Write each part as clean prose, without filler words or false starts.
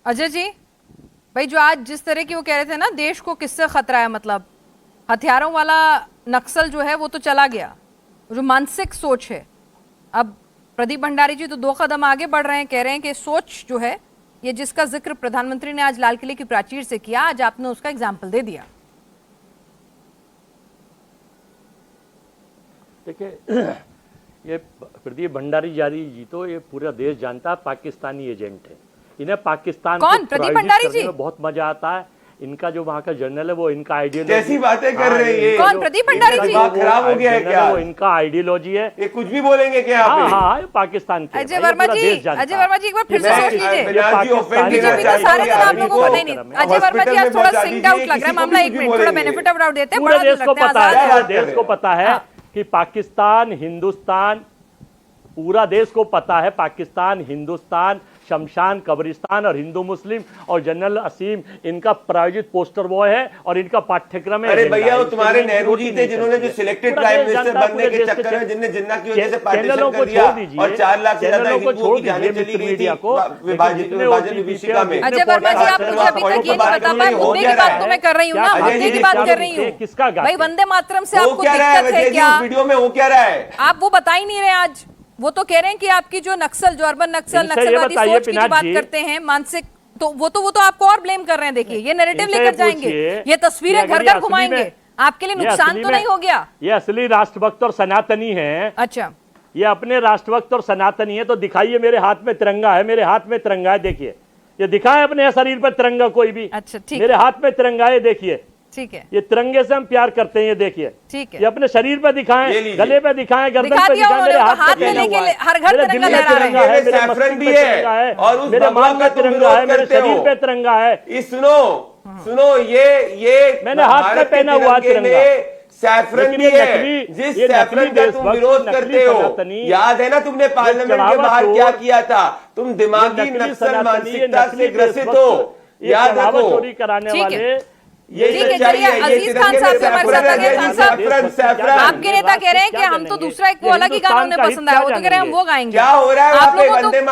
अजय जी, भाई जो आज जिस तरह की वो कह रहे थे ना, देश को किससे खतरा है, मतलब हथियारों वाला नक्सल जो है वो तो चला गया, जो मानसिक सोच है। अब प्रदीप भंडारी जी तो 2 कदम आगे बढ़ रहे हैं, कह रहे हैं कि सोच जो है, ये जिसका जिक्र प्रधानमंत्री ने आज लाल किले की प्राचीर से किया, आज आपने उसका एग्जाम्पल दे दिया। देखिए, ये प्रदीप भंडारी जी तो ये पूरा देश जानता है पाकिस्तानी एजेंट है। इन्हें पाकिस्तान कौन? प्रदीप भंडारी जी? में बहुत मजा आता है। इनका जो वहाँ का जनरल है वो इनका आइडियोलॉजी। कैसी बातें कर रहे हैं? कौन? प्रदीप भंडारी जी? खराब हो गया है क्या? वो इनका आइडियोलॉजी है। ये कुछ भी बोलेंगे क्या? हाँ हाँ, पाकिस्तान के। अजय वर्मा जी, अजय वर्मा जी एक बार फिर से सोच लीजिए। बीजेपी तो सारे दिन आप लोगों को पता ही नहीं। अजय वर्मा जी आज थोड़ा सिंग्ड आउट लग रहा है मामला। 1 मिनट, थोड़ा बेनिफिट ऑफ डाउट देते हैं। पूरे देश को पता है, पूरे देश को पता है कि पाकिस्तान, हिंदुस्तान, पूरा देश को पता है पाकिस्तान, हिंदुस्तान, शमशान, कब्रिस्तान और हिंदू मुस्लिम और जनरल असीम इनका प्रायोजित पोस्टर वो है और इनका पाठ्यक्रम है। अरे भैया, वो तुम्हारे नेहरू जी थे जिन्होंने जो सिलेक्टेड प्राइम मिनिस्टर बनने के चक्कर में जिनने जिन्ना की वजह से पार्टीशन कर दिया और 4 लाख से ज्यादा हिंदुओं की जानें चली गई थी विभाजन विभीषिका में। अजय वर्मा जी, आप मुझे अभी तक ये नहीं बता पाए। मुद्दे की बात तो मैं कर रही हूँ ना, मुद्दे की बात कर रही हूँ। किसका भाई वंदे मातरम से आपको क्या रहा है दिक्कत है क्या? वीडियो में हो क्या रहा है? आप वो बता ही नहीं रहे आज। वो तो कह रहे हैं कि आपकी जो नक्सल, जो अर्बन नक्सल, नक्सलवादी सोच की जो बात करते हैं, मानसिक, तो वो तो आपको और ब्लेम कर रहे हैं। देखिए, ये नैरेटिव लेकर जाएंगे, ये तस्वीरें घर घर घुमाएंगे। आपके लिए नुकसान तो नहीं हो गया? ये असली राष्ट्रभक्त और सनातनी है। अच्छा, ये अपने राष्ट्रभक्त और सनातनी है तो दिखाइए। मेरे हाथ में तिरंगा है, मेरे हाथ में तिरंगा है, देखिए। ये दिखाए अपने शरीर पर तिरंगा कोई भी। अच्छा, ठीक। मेरे हाथ में तिरंगा है, देखिए। ठीक है, ये तिरंगे से हम प्यार करते हैं, ये देखिए। ठीक है। ये अपने शरीर पे दिखाएं, गले पे दिखाएं, गर्दन दिखा पे दिया दिखाएं, मेरे उन्होंने, हाथ में लेके हर घर मेरे तिरंगा दिल में लहरा रहे तिरंगा हैं। है, मेरे सैफरन मस्तक भी पे है तिरंगा है, और उस मेरे भगवा मांग का में तुम तिरंगा है, विरोध मेरे करते शरीर हो। पे तिरंगा है। सुनो, ये मैंने हाथ में पहना हुआ तिरंगा। सैफरन भी है, जिस सैफरन का तुम विरोध करते हो। याद है ना तुमने पार्लियामेंट के बाहर क्या किया था? तुम दिमागी नक्सल मानसिकता से ग्रसित हो, याद रखो। चोरी कराने वाले ठीक है, चलिए अजीज खान साहब से हमारे साथ आ गए। खान साहब, आपके नेता कह रहे हैं कि हम तो दूसरा एक वो अलग ही गाना उन्हें पसंद आया, वो तो कह रहे हैं हम वो गाएंगे। क्या हो रहा है?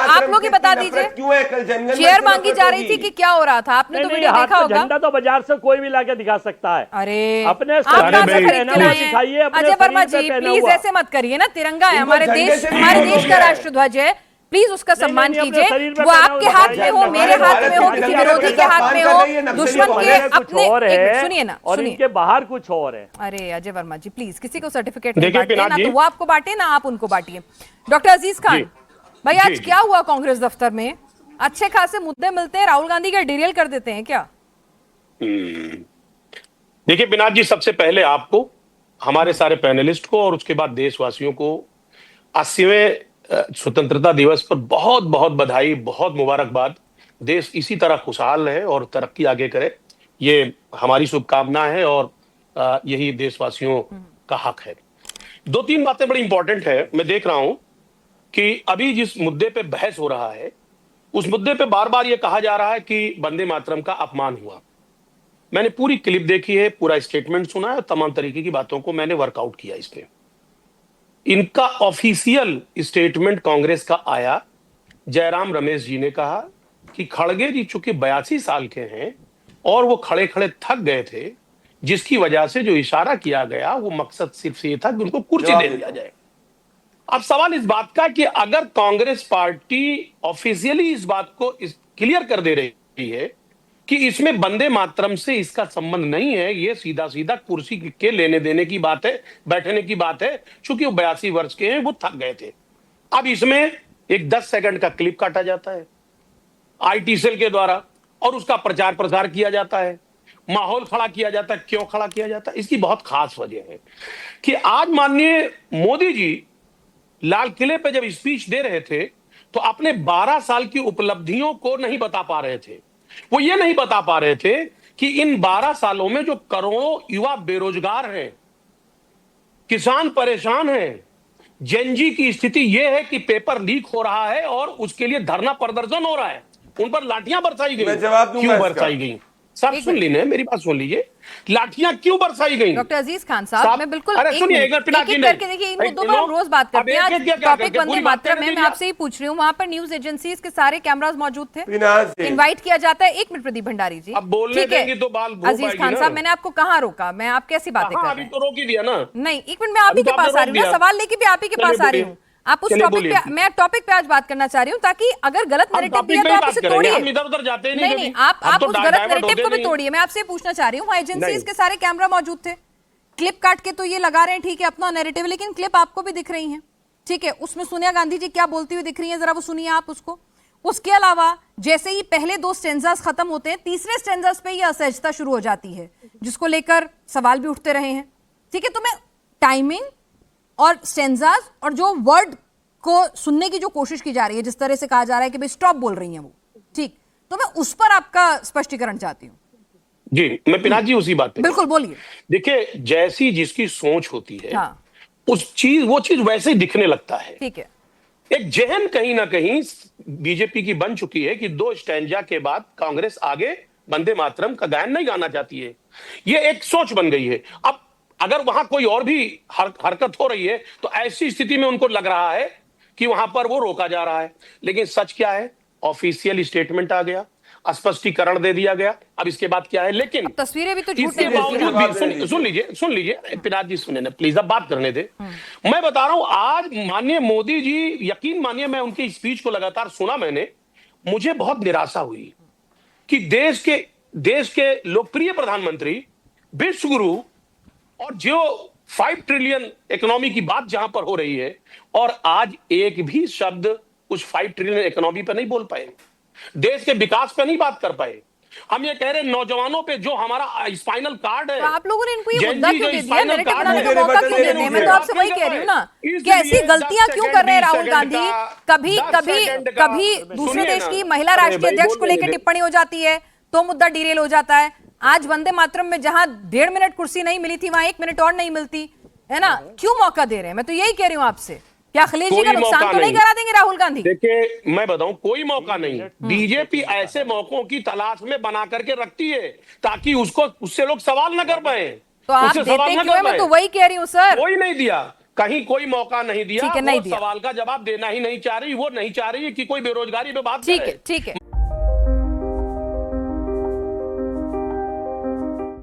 आप लोग ही बता दीजिए, क्यों है? कल जनगण चेयर मांगी जा रही थी कि क्या हो रहा था? आपने तो वीडियो देखा होगा। झंडा तो बाजार से कोई भी लाके दिखा सकता है। अरे अपने आप कहां से खरीद के लाए हैं? अजय वर्मा जी प्लीज ऐसे मत करिए ना। तिरंगा है, हमारे देश का राष्ट्रध्वज है, प्लीज उसका सम्मान कीजिए। वो आपके हाथ में हो, मेरे हाथ में हो, किसी विरोधी के हाथ में हो, दुश्मन के अपने। सुनिए ना, और इनके बाहर कुछ और है। अरे अजय वर्मा जी प्लीज, किसी को सर्टिफिकेट नहीं बांटे ना, तो वो आपको बांटे ना आप उनको बांटिए। डॉक्टर अजीज खान भाई, आज क्या हुआ कांग्रेस दफ्तर में? अच्छे खासे मुद्दे मिलते हैं, राहुल गांधी का डीरेल कर देते हैं क्या? देखिए पिनाक जी, सबसे पहले आपको, हमारे सारे पैनलिस्ट को और उसके बाद देशवासियों को 80वें स्वतंत्रता दिवस पर बहुत बहुत बधाई, बहुत मुबारकबाद। देश इसी तरह खुशहाल रहे और तरक्की आगे करे, ये हमारी शुभकामना है और यही देशवासियों का हक है। 2-3 बातें बड़ी इंपॉर्टेंट है। मैं देख रहा हूं कि अभी जिस मुद्दे पे बहस हो रहा है, उस मुद्दे पे बार बार ये कहा जा रहा है कि वंदे मातरम का अपमान हुआ। मैंने पूरी क्लिप देखी है, पूरा स्टेटमेंट सुना है, तमाम तरीके की बातों को मैंने वर्कआउट किया इस पे। इनका ऑफिशियल स्टेटमेंट कांग्रेस का आया, जयराम रमेश जी ने कहा कि खड़गे जी चूंकि 82 साल के हैं और वो खड़े खड़े थक गए थे, जिसकी वजह से जो इशारा किया गया वो मकसद सिर्फ ये था कि उनको कुर्सी दे दिया जाए। अब सवाल इस बात का कि अगर कांग्रेस पार्टी ऑफिशियली इस बात को क्लियर कर दे रही है कि इसमें वंदे मातरम से इसका संबंध नहीं है, ये सीधा सीधा कुर्सी के लेने देने की बात है, बैठने की बात है, चूंकि वो 82 वर्ष के हैं, वो थक गए थे। अब इसमें एक 10 सेकंड का क्लिप काटा जाता है आईटी सेल के द्वारा और उसका प्रचार प्रसार किया जाता है, माहौल खड़ा किया जाता है। क्यों खड़ा किया जाता है? इसकी बहुत खास वजह है कि आज माननीय मोदी जी लाल किले पे जब स्पीच दे रहे थे तो अपने 12 साल की उपलब्धियों को नहीं बता पा रहे थे। वो ये नहीं बता पा रहे थे कि इन 12 सालों में जो करोड़ों युवा बेरोजगार हैं, किसान परेशान हैं, जेनजी की स्थिति यह है कि पेपर लीक हो रहा है और उसके लिए धरना प्रदर्शन हो रहा है, उन पर लाठियां बरसाई गई। मैं जवाब दूंगा क्यों इसका। बरसाई गई? सब सुन लीजिए, मेरी बात सुन लीजिए। लाठियां क्यों बरसाई गई? डॉक्टर अजीज खान साहब, मैं बिल्कुल अरे सुनिए, एक करके देखिए, इन मुद्दों पर हम रोज बात करते हैं। आज टॉपिक वंदे मातरम है, मैं आपसे ही पूछ रही हूँ, वहां पर न्यूज एजेंसीज के सारे कैमरास मौजूद थे, इनवाइट किया जाता है। 1 मिनट प्रदीप भंडारी जी, अब बोलने देंगे तो बाल घूम अजीज खान साहब, मैंने आपको कहाँ रोका? मैं आप कैसी बातें कर रहे अभी हैं? तो रोक ही दिया ना। नहीं, 1 मिनट, मैं आप ही के पास आ रही हूँ ना, सवाल लेके भी आप ही के पास आ रही हूँ। आप उस टॉपिक पे, मैं टॉपिक पे आज बात करना चाह रही हूँ, ताकि अगर गलत नैरेटिव भी है तो आप उसे तोड़िए। हम इधर उधर जाते नहीं नहीं, आप उस गलत नैरेटिव को भी तोड़िए। मैं आपसे पूछना चाह रही हूँ, वहाँ एजेंसीज के सारे कैमरा मौजूद थे, क्लिप काट के तो ये लगा रहे हैं, ठीक है, अपना नैरेटिव, लेकिन क्लिप आपको भी दिख रही है, ठीक है, उसमें सोनिया गांधी जी क्या बोलती हुई दिख रही है, जरा वो सुनिए आप उसको। उसके अलावा जैसे ही पहले 2 स्टेंजास खत्म होते हैं, तीसरे स्टेंजास पे ये असहजता शुरू हो जाती है, जिसको लेकर सवाल भी उठते रहे हैं, ठीक है। तो मैं टाइमिंग और स्टेंजास और जो वर्ड को सुनने की जो कोशिश की जा रही है, जिस तरह से कहा जा रहा है कि भाई स्टॉप बोल रही हैं वो, ठीक, तो मैं उस पर आपका स्पष्टीकरण चाहती हूँ। जी, मैं पिनाक जी उसी बात पे, बिल्कुल बोलिए। देखिए, जैसी जिसकी सोच होती है, हाँ, वो चीज वैसे ही दिखने लगता है। ठीक है। एक जहन कहीं ना कहीं बीजेपी की बन चुकी है कि 2 स्टैंजा के बाद कांग्रेस आगे वंदे मातरम का गायन नहीं गाना चाहती है। ये एक सोच बन गई है। अब अगर वहां कोई और भी हरकत हो रही है, तो ऐसी स्थिति में उनको लग रहा है कि वहां पर वो रोका जा रहा है। लेकिन सच क्या है? ऑफिशियल स्टेटमेंट आ गया, स्पष्टीकरण दे दिया गया। अब इसके बाद क्या है? लेकिन तस्वीरें भी तो झूठ इसके नहीं मिलती बावजूद ना। भी सुन लीजिए पिनाक जी, सुने ना प्लीज, अब बात करने दे। मैं बता रहा हूं, आज माननीय मोदी जी, यकीन मानिए, मैं उनकी स्पीच को लगातार सुना मैंने, मुझे बहुत निराशा हुई कि देश के लोकप्रिय प्रधानमंत्री, विश्व गुरु, और जो 5 ट्रिलियन इकोनॉमी की बात जहां पर हो रही है, और आज एक भी शब्द उस 5 ट्रिलियन इकोनॉमी पर नहीं बोल पाए, देश के विकास पर नहीं बात कर पाए। हम ये कह रहे हैं नौजवानों पे जो हमारा स्पाइनल कार्ड है, तो आप लोगों ने इनको ये Gen मुद्दा Z क्यों जो दे दिया? spinal नैरेटिव cord बनाने का है, मौका क्यों मुझे देते हैं? मैं तो आपसे वही कह रही हूँ ना कि ऐसी गलतियां क्यों कर रहे हैं राहुल गांधी? कभी दूसरे देश की महिला राष्ट्रीय अध्यक्ष को लेकर टिप्पणी हो जाती है तो मुद्दा डिरेल हो जाता है। आज वंदे मातरम में जहां 1.5 मिनट कुर्सी नहीं मिली थी, वहां 1 मिनट और नहीं मिलती है ना? क्यों मौका दे रहे हैं? मैं तो यही कह रही हूँ आपसे, क्या अखिलेश जी का नुकसान तो नहीं करा देंगे राहुल गांधी? देखिए, मैं बताऊं, कोई मौका नहीं। बीजेपी ऐसे मौकों की तलाश में बना करके रखती है ताकि उससे लोग सवाल न कर पाए। तो आप देते क्यों है? मैं तो वही कह रही हूँ सर। कोई नहीं दिया, कहीं कोई मौका नहीं दिया। ठीक है, नहीं दिया। सवाल का जवाब देना ही नहीं चाह रही, वो नहीं चाह रही है कि कोई बेरोजगारी पे बात ठीक है, ठीक है।